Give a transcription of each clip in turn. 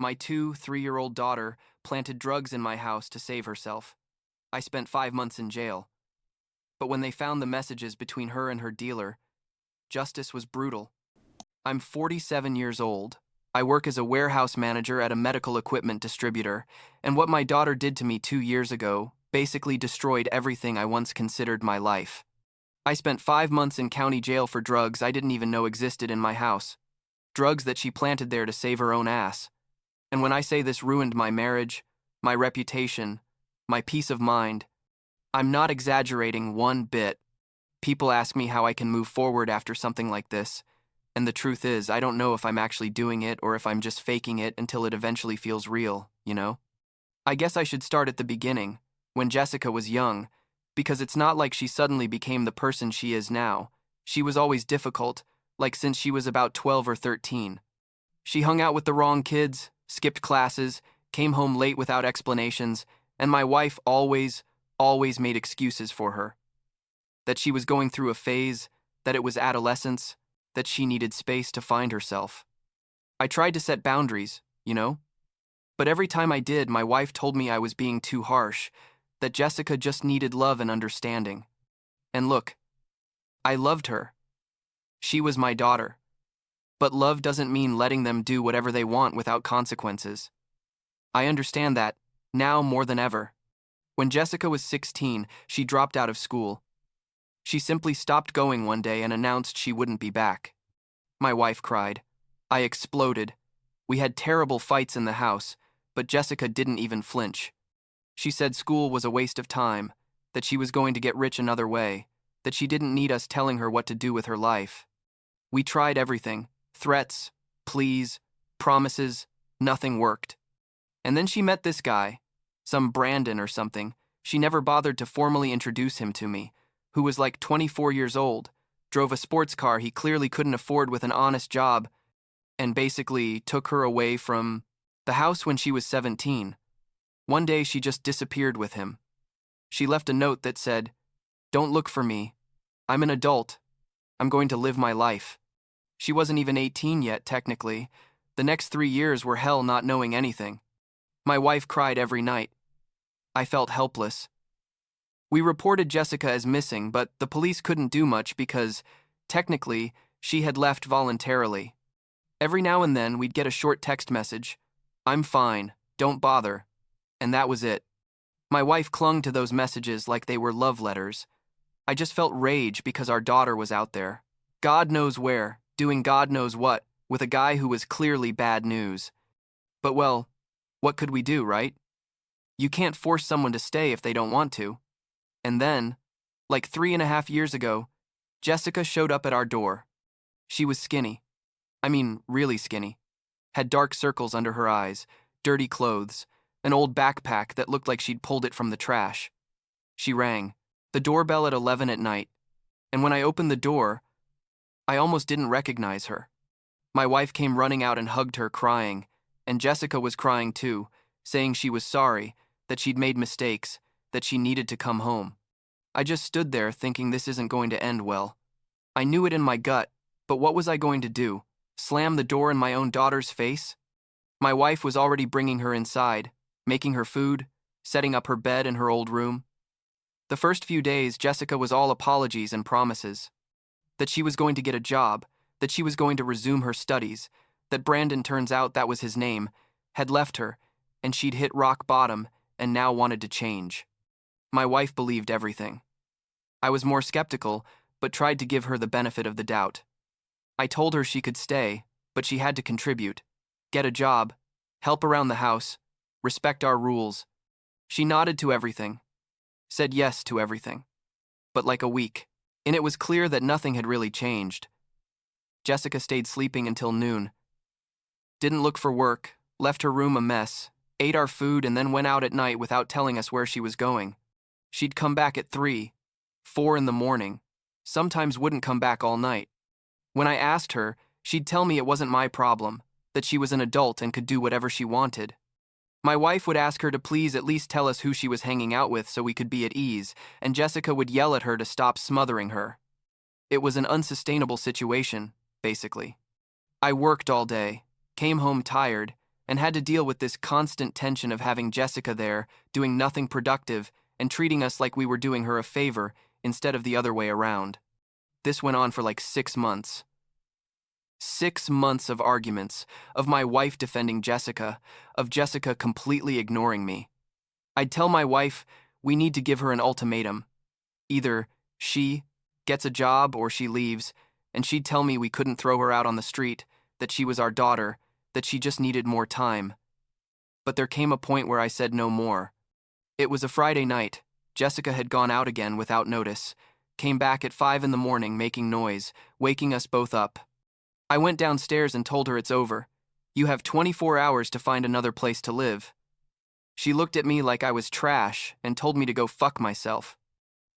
My 3-year-old daughter planted drugs in my house to save herself. I spent 5 months in jail. But when they found the messages between her and her dealer, justice was brutal. I'm 47 years old. I work as a warehouse manager at a medical equipment distributor, and what my daughter did to me 2 years ago basically destroyed everything I once considered my life. I spent 5 months in county jail for drugs I didn't even know existed in my house. Drugs that she planted there to save her own ass. And when I say this ruined my marriage, my reputation, my peace of mind, I'm not exaggerating one bit. People ask me how I can move forward after something like this, and the truth is, I don't know if I'm actually doing it or if I'm just faking it until it eventually feels real, you know? I guess I should start at the beginning, when Jessica was young, because it's not like she suddenly became the person she is now. She was always difficult, like since she was about 12 or 13. She hung out with the wrong kids, skipped classes, came home late without explanations, and my wife always made excuses for her. That she was going through a phase, that it was adolescence, that she needed space to find herself. I tried to set boundaries, you know? But every time I did, my wife told me I was being too harsh, that Jessica just needed love and understanding. And look, I loved her. She was my daughter. But love doesn't mean letting them do whatever they want without consequences. I understand that, now more than ever. When Jessica was 16, she dropped out of school. She simply stopped going one day and announced she wouldn't be back. My wife cried. I exploded. We had terrible fights in the house, but Jessica didn't even flinch. She said school was a waste of time, that she was going to get rich another way, that she didn't need us telling her what to do with her life. We tried everything, threats, pleas, promises, nothing worked. And then she met this guy, some Brandon or something. She never bothered to formally introduce him to me, who was like 24 years old, drove a sports car he clearly couldn't afford with an honest job, and basically took her away from the house when she was 17. One day she just disappeared with him. She left a note that said, "Don't look for me. I'm an adult. I'm going to live my life." She wasn't even 18 yet, technically. The next 3 years were hell not knowing anything. My wife cried every night. I felt helpless. We reported Jessica as missing, but the police couldn't do much because, technically, she had left voluntarily. Every now and then we'd get a short text message, "I'm fine, don't bother," and that was it. My wife clung to those messages like they were love letters. I just felt rage because our daughter was out there, God knows where, doing God knows what, with a guy who was clearly bad news. But well, what could we do, right? You can't force someone to stay if they don't want to. And then, like 3.5 years ago, Jessica showed up at our door. She was skinny. I mean, really skinny. Had dark circles under her eyes, dirty clothes, an old backpack that looked like she'd pulled it from the trash. She rang the doorbell at 11 at night, and when I opened the door, I almost didn't recognize her. My wife came running out and hugged her, crying, and Jessica was crying too, saying she was sorry, that she'd made mistakes, that she needed to come home. I just stood there thinking this isn't going to end well. I knew it in my gut, but what was I going to do? Slam the door in my own daughter's face? My wife was already bringing her inside, making her food, setting up her bed in her old room. The first few days, Jessica was all apologies and promises. That she was going to get a job, that she was going to resume her studies, that Brandon, turns out that was his name, had left her, and she'd hit rock bottom and now wanted to change. My wife believed everything. I was more skeptical, but tried to give her the benefit of the doubt. I told her she could stay, but she had to contribute, get a job, help around the house, respect our rules. She nodded to everything, said yes to everything. But like a week, and it was clear that nothing had really changed. Jessica stayed sleeping until noon. Didn't look for work, left her room a mess, ate our food, and then went out at night without telling us where she was going. She'd come back at 3, 4 in the morning, sometimes wouldn't come back all night. When I asked her, she'd tell me it wasn't my problem, that she was an adult and could do whatever she wanted. My wife would ask her to please at least tell us who she was hanging out with so we could be at ease, and Jessica would yell at her to stop smothering her. It was an unsustainable situation, basically. I worked all day, came home tired, and had to deal with this constant tension of having Jessica there, doing nothing productive, and treating us like we were doing her a favor instead of the other way around. This went on for like 6 months. 6 months of arguments, of my wife defending Jessica, of Jessica completely ignoring me. I'd tell my wife we need to give her an ultimatum. Either she gets a job or she leaves, and she'd tell me we couldn't throw her out on the street, that she was our daughter, that she just needed more time. But there came a point where I said no more. It was a Friday night. Jessica had gone out again without notice, came back at 5 in the morning making noise, waking us both up. I went downstairs and told her it's over. You have 24 hours to find another place to live. She looked at me like I was trash and told me to go fuck myself.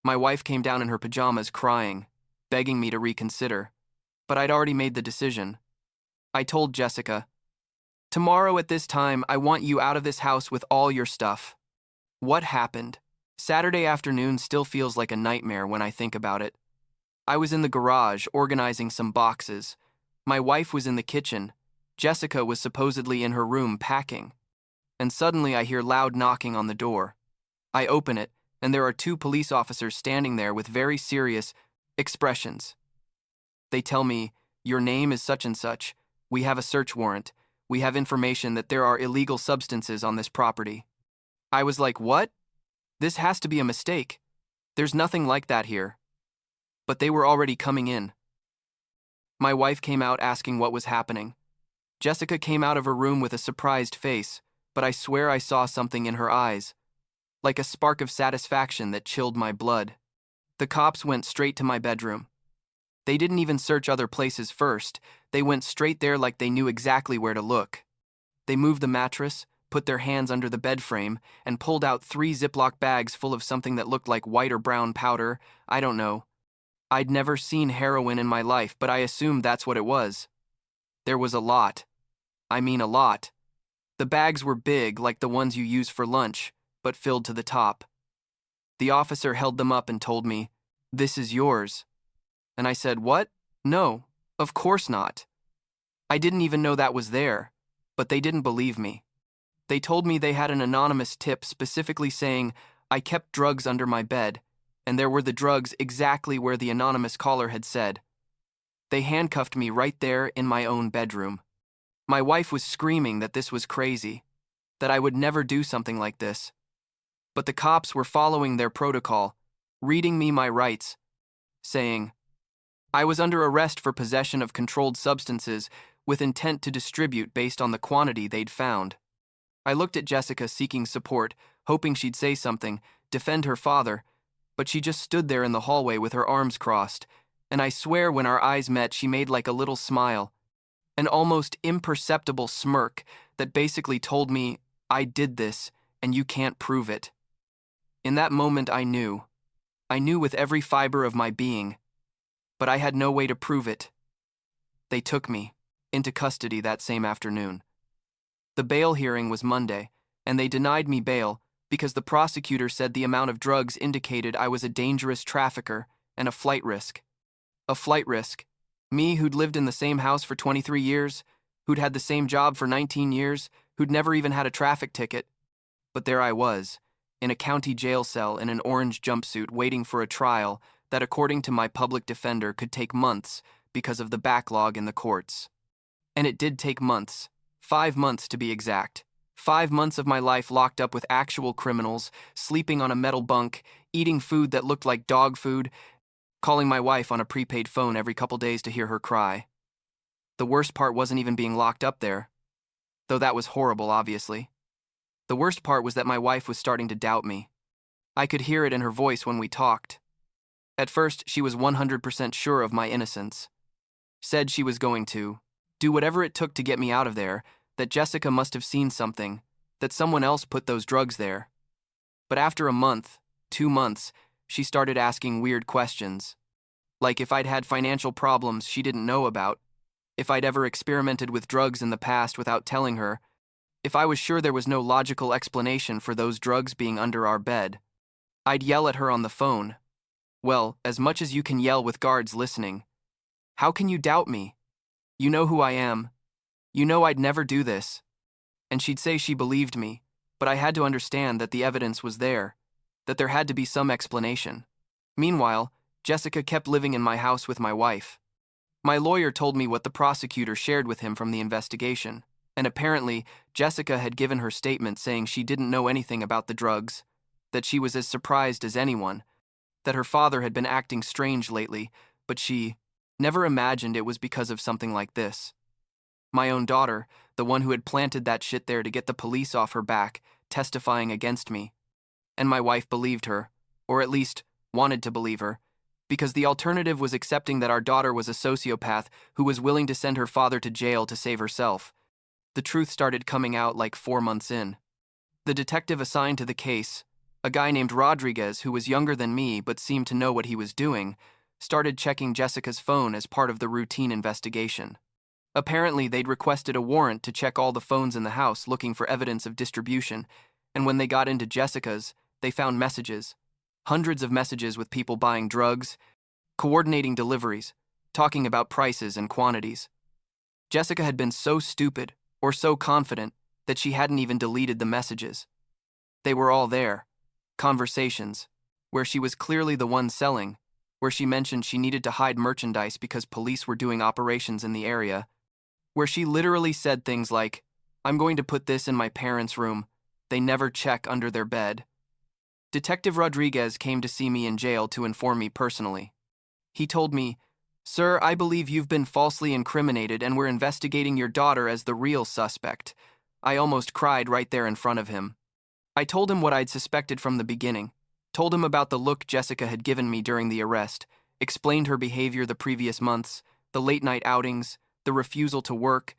My wife came down in her pajamas crying, begging me to reconsider. But I'd already made the decision. I told Jessica, "Tomorrow at this time, I want you out of this house with all your stuff." What happened? Saturday afternoon still feels like a nightmare when I think about it. I was in the garage organizing some boxes. My wife was in the kitchen. Jessica was supposedly in her room packing. And suddenly I hear loud knocking on the door. I open it, and there are 2 police officers standing there with very serious expressions. They tell me, "Your name is such and such. We have a search warrant. We have information that there are illegal substances on this property." I was like, "What? This has to be a mistake. There's nothing like that here." But they were already coming in. My wife came out asking what was happening. Jessica came out of her room with a surprised face, but I swear I saw something in her eyes, like a spark of satisfaction that chilled my blood. The cops went straight to my bedroom. They didn't even search other places first. They went straight there like they knew exactly where to look. They moved the mattress, put their hands under the bed frame, and pulled out 3 Ziploc bags full of something that looked like white or brown powder. I don't know. I'd never seen heroin in my life, but I assumed that's what it was. There was a lot. I mean a lot. The bags were big, like the ones you use for lunch, but filled to the top. The officer held them up and told me, "This is yours." And I said, "What? No, of course not." I didn't even know that was there, but they didn't believe me. They told me they had an anonymous tip specifically saying I kept drugs under my bed, and there were the drugs exactly where the anonymous caller had said. They handcuffed me right there in my own bedroom. My wife was screaming that this was crazy, that I would never do something like this. But the cops were following their protocol, reading me my rights, saying, I was under arrest for possession of controlled substances with intent to distribute based on the quantity they'd found. I looked at Jessica seeking support, hoping she'd say something, defend her father, but she just stood there in the hallway with her arms crossed, and I swear when our eyes met she made like a little smile, an almost imperceptible smirk that basically told me, I did this, and you can't prove it. In that moment I knew with every fiber of my being, but I had no way to prove it. They took me into custody that same afternoon. The bail hearing was Monday, and they denied me bail because the prosecutor said the amount of drugs indicated I was a dangerous trafficker and a flight risk. A flight risk. Me, who'd lived in the same house for 23 years, who'd had the same job for 19 years, who'd never even had a traffic ticket. But there I was, in a county jail cell in an orange jumpsuit waiting for a trial that, according to my public defender, could take months because of the backlog in the courts. And it did take months. 5 months to be exact. 5 months of my life locked up with actual criminals, sleeping on a metal bunk, eating food that looked like dog food, calling my wife on a prepaid phone every couple days to hear her cry. The worst part wasn't even being locked up there, though that was horrible, obviously. The worst part was that my wife was starting to doubt me. I could hear it in her voice when we talked. At first, she was 100% sure of my innocence. Said she was going to do whatever it took to get me out of there, that Jessica must have seen something, that someone else put those drugs there. But after a month, 2 months, she started asking weird questions. Like if I'd had financial problems she didn't know about, if I'd ever experimented with drugs in the past without telling her, if I was sure there was no logical explanation for those drugs being under our bed. I'd yell at her on the phone. Well, as much as you can yell with guards listening. How can you doubt me? You know who I am. You know I'd never do this. and she'd say she believed me, but I had to understand that the evidence was there, that there had to be some explanation. Meanwhile, Jessica kept living in my house with my wife. My lawyer told me what the prosecutor shared with him from the investigation, and apparently, Jessica had given her statement saying she didn't know anything about the drugs, that she was as surprised as anyone, that her father had been acting strange lately, but she never imagined it was because of something like this. My own daughter, the one who had planted that shit there to get the police off her back, testifying against me. And my wife believed her, or at least wanted to believe her, because the alternative was accepting that our daughter was a sociopath who was willing to send her father to jail to save herself. The truth started coming out like 4 months in. The detective assigned to the case, a guy named Rodriguez who was younger than me but seemed to know what he was doing, started checking Jessica's phone as part of the routine investigation. Apparently, they'd requested a warrant to check all the phones in the house looking for evidence of distribution, and when they got into Jessica's, they found messages. Hundreds of messages with people buying drugs, coordinating deliveries, talking about prices and quantities. Jessica had been so stupid, or so confident, that she hadn't even deleted the messages. They were all there. Conversations, where she was clearly the one selling, where she mentioned she needed to hide merchandise because police were doing operations in the area, where she literally said things like, "I'm going to put this in my parents' room. They never check under their bed." Detective Rodriguez came to see me in jail to inform me personally. He told me, "Sir, I believe you've been falsely incriminated and we're investigating your daughter as the real suspect." I almost cried right there in front of him. I told him what I'd suspected from the beginning, told him about the look Jessica had given me during the arrest, explained her behavior the previous months, the late-night outings, the refusal to work.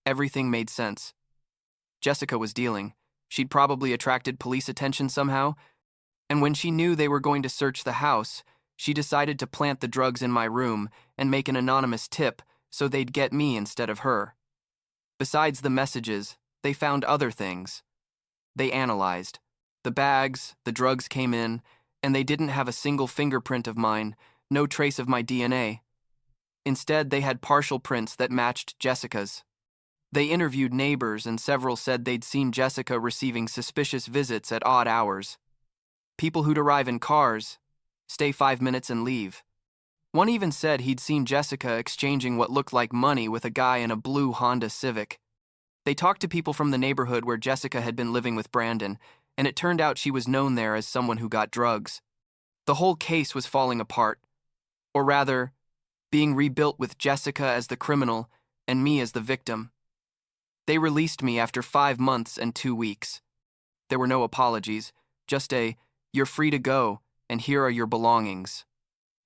Everything made sense. Jessica was dealing. She'd probably attracted police attention somehow, and when she knew they were going to search the house, she decided to plant the drugs in my room and make an anonymous tip so they'd get me instead of her. Besides the messages, they found other things. They analyzed. The bags, the drugs came in, and they didn't have a single fingerprint of mine, no trace of my DNA. Instead, they had partial prints that matched Jessica's. They interviewed neighbors, and several said they'd seen Jessica receiving suspicious visits at odd hours. People who'd arrive in cars, stay 5 minutes and leave. One even said he'd seen Jessica exchanging what looked like money with a guy in a blue Honda Civic. They talked to people from the neighborhood where Jessica had been living with Brandon, and it turned out she was known there as someone who got drugs. The whole case was falling apart, or rather, being rebuilt with Jessica as the criminal and me as the victim. They released me after 5 months and 2 weeks. There were no apologies, just a, "You're free to go, and here are your belongings."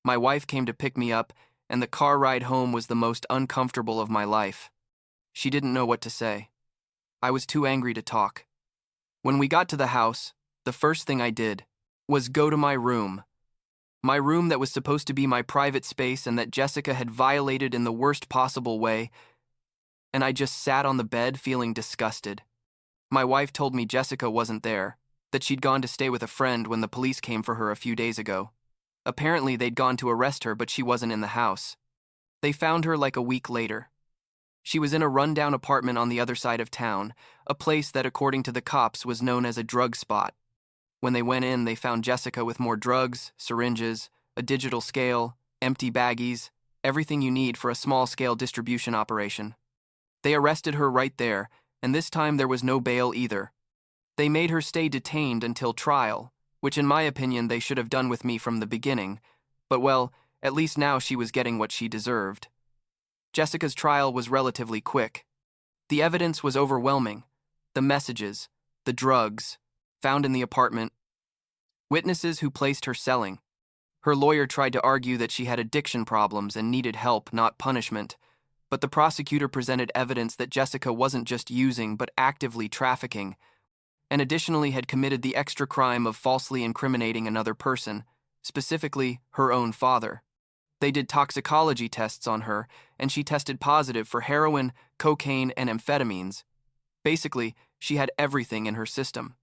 My wife came to pick me up, and the car ride home was the most uncomfortable of my life. She didn't know what to say. I was too angry to talk. When we got to the house, the first thing I did was go to my room. My room that was supposed to be my private space and that Jessica had violated in the worst possible way, and I just sat on the bed feeling disgusted. My wife told me Jessica wasn't there, that she'd gone to stay with a friend when the police came for her a few days ago. Apparently, they'd gone to arrest her, but she wasn't in the house. They found her like a week later. She was in a rundown apartment on the other side of town, a place that, according to the cops, was known as a drug spot. When they went in, they found Jessica with more drugs, syringes, a digital scale, empty baggies, everything you need for a small-scale distribution operation. They arrested her right there, and this time there was no bail either. They made her stay detained until trial, which in my opinion they should have done with me from the beginning, but well, at least now she was getting what she deserved. Jessica's trial was relatively quick. The evidence was overwhelming. The messages, the drugs, found in the apartment, witnesses who placed her selling. Her lawyer tried to argue that she had addiction problems and needed help, not punishment, but the prosecutor presented evidence that Jessica wasn't just using but actively trafficking, and additionally had committed the extra crime of falsely incriminating another person, specifically her own father. They did toxicology tests on her, and she tested positive for heroin, cocaine, and amphetamines. Basically, she had everything in her system.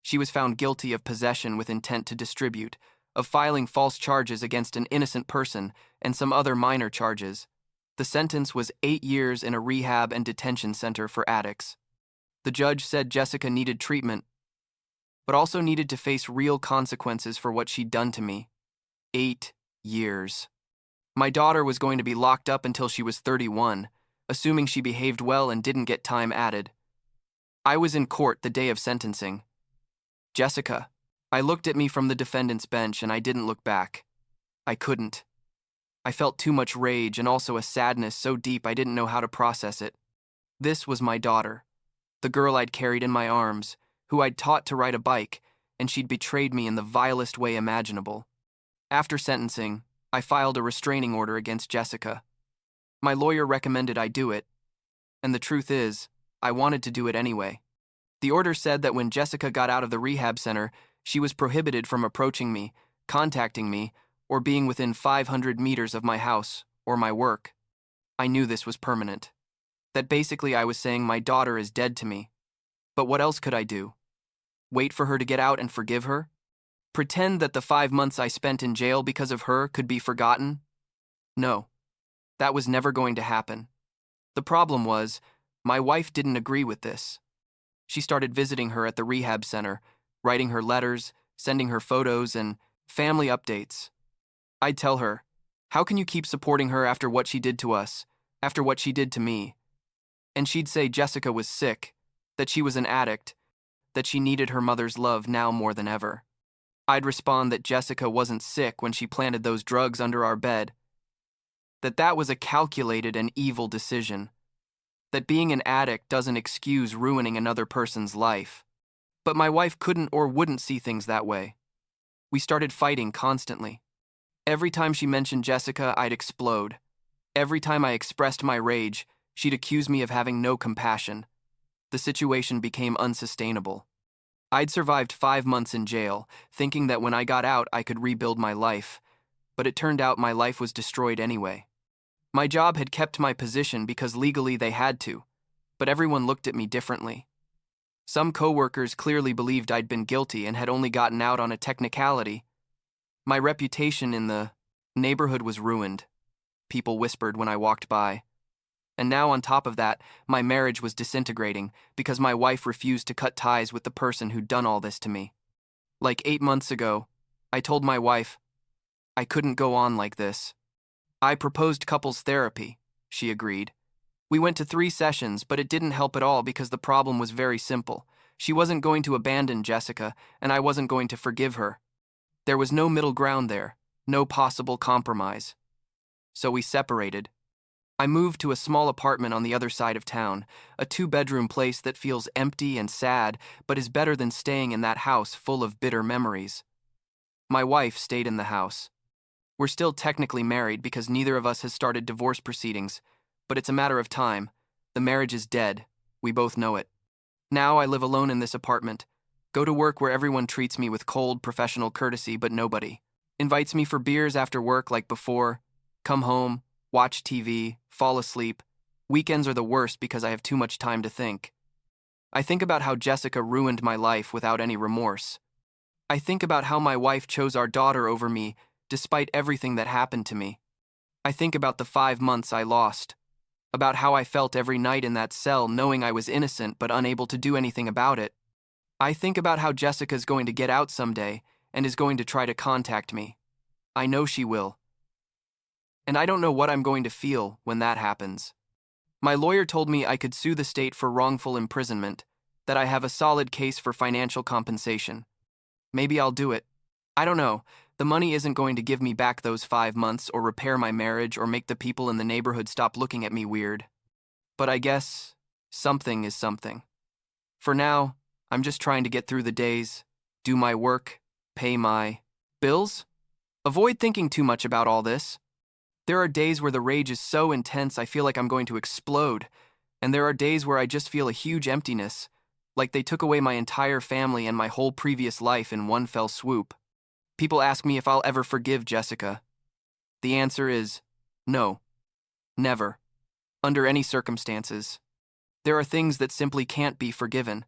She was found guilty of possession with intent to distribute, of filing false charges against an innocent person, and some other minor charges. The sentence was 8 years in a rehab and detention center for addicts. The judge said Jessica needed treatment, but also needed to face real consequences for what she'd done to me. 8 years. My daughter was going to be locked up until she was 31, assuming she behaved well and didn't get time added. I was in court the day of sentencing. Jessica. I looked at me from the defendant's bench and I didn't look back. I couldn't. I felt too much rage and also a sadness so deep I didn't know how to process it. This was my daughter, the girl I'd carried in my arms, who I'd taught to ride a bike, and she'd betrayed me in the vilest way imaginable. After sentencing, I filed a restraining order against Jessica. My lawyer recommended I do it, and the truth is, I wanted to do it anyway. The order said that when Jessica got out of the rehab center, she was prohibited from approaching me, contacting me, or being within 500 meters of my house or my work. I knew this was permanent. That basically I was saying my daughter is dead to me. But what else could I do? Wait for her to get out and forgive her? Pretend that the 5 months I spent in jail because of her could be forgotten? No, that was never going to happen. The problem was, my wife didn't agree with this. She started visiting her at the rehab center, writing her letters, sending her photos, and family updates. I'd tell her, how can you keep supporting her after what she did to us, after what she did to me? And she'd say Jessica was sick, that she was an addict, that she needed her mother's love now more than ever. I'd respond that Jessica wasn't sick when she planted those drugs under our bed, that was a calculated and evil decision, that being an addict doesn't excuse ruining another person's life. But my wife couldn't or wouldn't see things that way. We started fighting constantly. Every time she mentioned Jessica, I'd explode. Every time I expressed my rage, she'd accuse me of having no compassion. The situation became unsustainable. I'd survived 5 months in jail, thinking that when I got out I could rebuild my life, but it turned out my life was destroyed anyway. My job had kept my position because legally they had to, but everyone looked at me differently. Some coworkers clearly believed I'd been guilty and had only gotten out on a technicality. My reputation in the neighborhood was ruined. People whispered when I walked by. And now on top of that, my marriage was disintegrating because my wife refused to cut ties with the person who'd done all this to me. Like 8 months ago, I told my wife, I couldn't go on like this. I proposed couples therapy, she agreed. We went to 3 sessions, but it didn't help at all because the problem was very simple. She wasn't going to abandon Jessica, and I wasn't going to forgive her. There was no middle ground there, no possible compromise. So we separated. I moved to a small apartment on the other side of town, a 2-bedroom place that feels empty and sad, but is better than staying in that house full of bitter memories. My wife stayed in the house. We're still technically married because neither of us has started divorce proceedings, but it's a matter of time. The marriage is dead. We both know it. Now I live alone in this apartment, go to work where everyone treats me with cold, professional courtesy, but nobody invites me for beers after work like before, come home, watch TV, fall asleep. Weekends are the worst because I have too much time to think. I think about how Jessica ruined my life without any remorse. I think about how my wife chose our daughter over me despite everything that happened to me. I think about the 5 months I lost, about how I felt every night in that cell knowing I was innocent but unable to do anything about it. I think about how Jessica's going to get out someday and is going to try to contact me. I know she will. And I don't know what I'm going to feel when that happens. My lawyer told me I could sue the state for wrongful imprisonment, that I have a solid case for financial compensation. Maybe I'll do it. I don't know. The money isn't going to give me back those 5 months or repair my marriage or make the people in the neighborhood stop looking at me weird. But I guess something is something. For now, I'm just trying to get through the days, do my work, pay my bills. Avoid thinking too much about all this. There are days where the rage is so intense I feel like I'm going to explode, and there are days where I just feel a huge emptiness, like they took away my entire family and my whole previous life in one fell swoop. People ask me if I'll ever forgive Jessica. The answer is no. Never. Under any circumstances. There are things that simply can't be forgiven,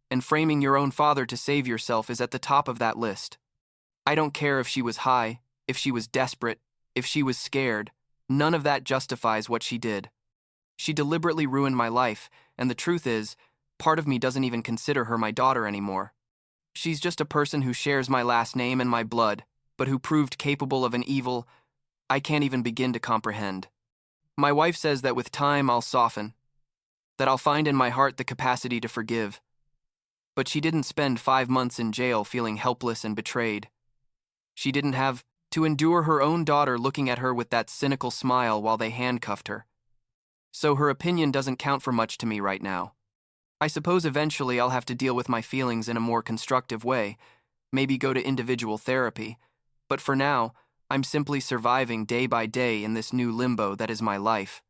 and framing your own father to save yourself is at the top of that list. I don't care if she was high, if she was desperate, if she was scared. None of that justifies what she did. She deliberately ruined my life, and the truth is, part of me doesn't even consider her my daughter anymore. She's just a person who shares my last name and my blood, but who proved capable of an evil I can't even begin to comprehend. My wife says that with time I'll soften, that I'll find in my heart the capacity to forgive. But she didn't spend 5 months in jail feeling helpless and betrayed. She didn't have to endure her own daughter looking at her with that cynical smile while they handcuffed her. So her opinion doesn't count for much to me right now. I suppose eventually I'll have to deal with my feelings in a more constructive way, maybe go to individual therapy, but for now, I'm simply surviving day by day in this new limbo that is my life.